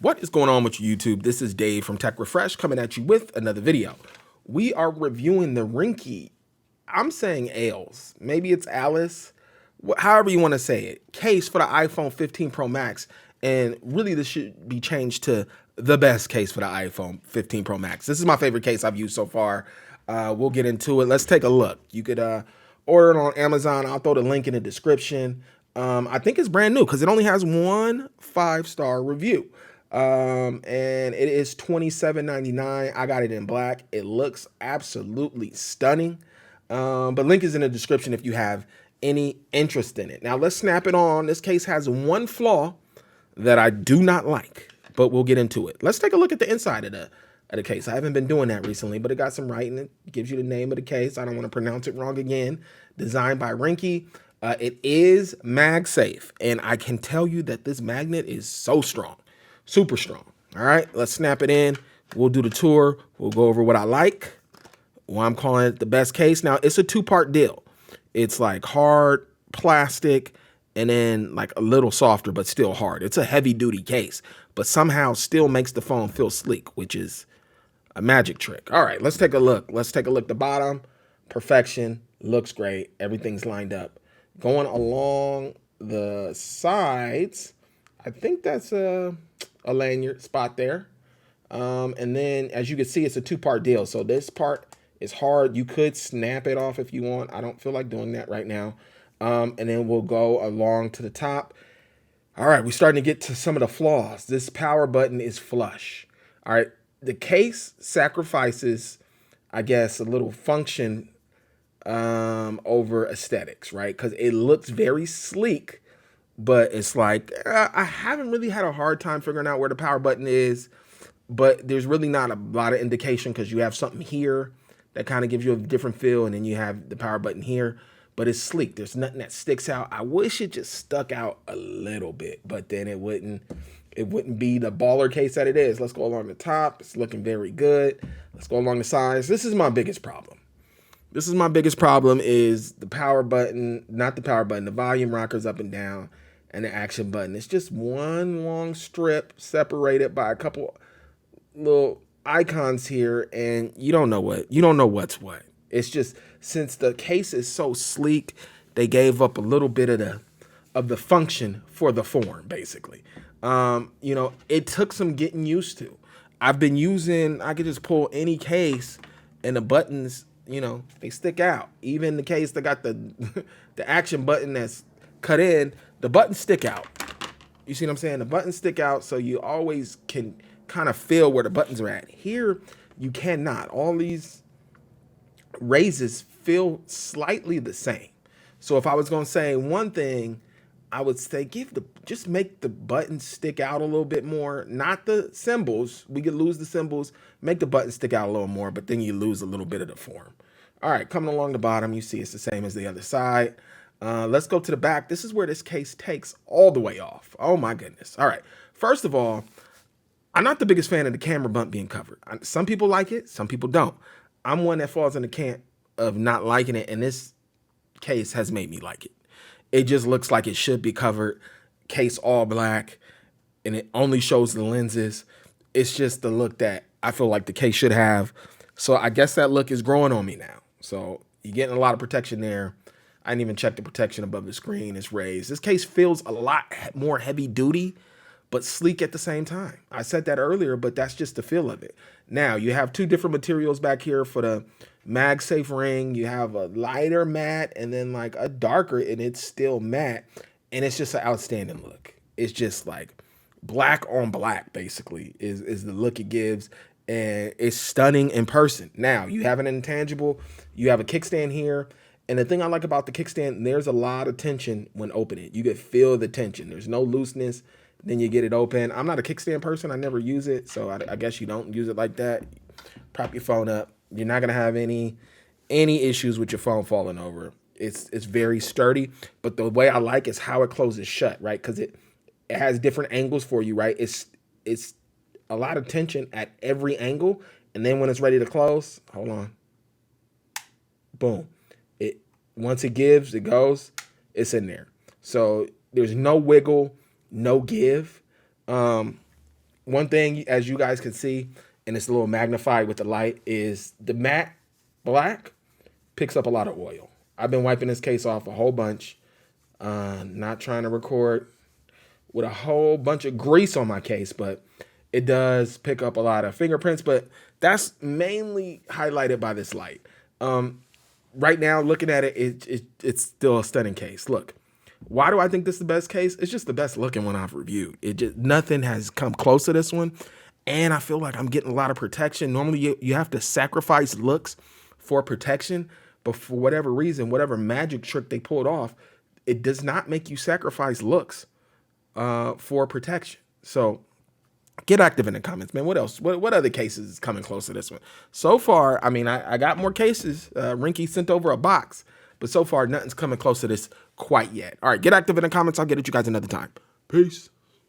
What is going on with YouTube? This is Dave from Tech Refresh coming at you with another video. We are reviewing the Ringke, I'm saying Ales, maybe it's Alice, however you want to say it, case for the iPhone 15 Pro Max. And really this should be changed to the best case for the iPhone 15 Pro Max. This is my favorite case I've used so far. We'll get into it. Let's take a look. You could order it on Amazon. I'll throw the link in the description. I think it's brand new because it only has one 5-star review. And it is $27.99. I got it in black. It looks absolutely stunning. But link is in the description if you have any interest in it. Now let's snap it on. This case has one flaw that I do not like, but we'll get into it. Let's take a look at the inside of the case. I haven't been doing that recently, but it got some writing. It gives you the name of the case. I don't want to pronounce it wrong again. Designed by Ringke. It is MagSafe, and I can tell you that this magnet is so strong. Super strong. All right, let's snap it in. We'll do the tour. We'll go over what I like. Well, I'm calling it the best case. Now, it's a two-part deal. It's like hard plastic and then like a little softer, but still hard. It's a heavy-duty case, but somehow still makes the phone feel sleek, which is a magic trick. All right, let's take a look. Let's take a look at the bottom. Perfection. Looks great. Everything's lined up. Going along the sides, I think that's a lanyard spot there. And then as you can see, it's a two-part deal. So this part is hard. You could snap it off if you want. I don't feel like doing that right now. And then we'll go along to the top. All right, we're starting to get to some of the flaws. This power button is flush. All right, the case sacrifices, I guess, a little function over aesthetics, right? Because it looks very sleek, but it's like, I haven't really had a hard time figuring out where the power button is, but there's really not a lot of indication because you have something here that kind of gives you a different feel, and then you have the power button here, but it's sleek. There's nothing that sticks out. I wish it just stuck out a little bit, but then it wouldn't be the baller case that it is. Let's go along the top. It's looking very good. Let's go along the sides. This is my biggest problem. Is the power button, not the power button, the volume rockers up and down, and the action button. It's just one long strip separated by a couple little icons here, and you don't know what's what. It's just, since the case is so sleek, they gave up a little bit of the function for the form, basically. It took some getting used to. I could just pull any case and the buttons, they stick out. Even the case that got the the action button that's cut in, the buttons stick out. You see what I'm saying? The buttons stick out, so you always can kind of feel where the buttons are at. Here, you cannot. All these raises feel slightly the same. So if I was going to say one thing, I would say just make the buttons stick out a little bit more. Not the symbols. We could lose the symbols. Make the buttons stick out a little more, but then you lose a little bit of the form. All right, coming along the bottom, you see it's the same as the other side. Let's go to the back. This is where this case takes all the way off. Oh my goodness. All right. First of all, I'm not the biggest fan of the camera bump being covered. Some people like it, some people don't. I'm one that falls in the camp of not liking it, and this case has made me like it. It just looks like it should be covered. Case all black, and it only shows the lenses. It's just the look that I feel like the case should have. So I guess that look is growing on me now. So you're getting a lot of protection there. I didn't even check the protection above the screen. It's raised. This case feels a lot more heavy duty, but sleek at the same time. I said that earlier, but that's just the feel of it. Now, you have two different materials back here for the MagSafe ring. You have a lighter matte and then like a darker, and it's still matte. And it's just an outstanding look. It's just like black on black, basically, is the look it gives. And it's stunning in person. Now, you have an intangible. You have a kickstand here. And the thing I like about the kickstand, there's a lot of tension when opening. You can feel the tension. There's no looseness. Then you get it open. I'm not a kickstand person. I never use it. So I guess you don't use it like that. Prop your phone up. You're not going to have any issues with your phone falling over. It's very sturdy. But the way I like is how it closes shut, right? Because it has different angles for you, right? It's a lot of tension at every angle. And then when it's ready to close, hold on. Boom. Once it gives, it goes, it's in there. So there's no wiggle, no give. one thing, as you guys can see, and it's a little magnified with the light, is the matte black picks up a lot of oil. I've been wiping this case off a whole bunch, not trying to record with a whole bunch of grease on my case, but it does pick up a lot of fingerprints, but that's mainly highlighted by this light. Right now, looking at it, it's still a stunning case. Look, why do I think this is the best case? It's just the best looking one I've reviewed. Nothing has come close to this one, and I feel like I'm getting a lot of protection. Normally, you have to sacrifice looks for protection, but for whatever reason, whatever magic trick they pulled off, it does not make you sacrifice looks for protection. So get active in the comments, man. What else? What other cases is coming close to this one? So far, I mean, I got more cases. Ringke sent over a box, but so far, nothing's coming close to this quite yet. All right, get active in the comments. I'll get at you guys another time. Peace.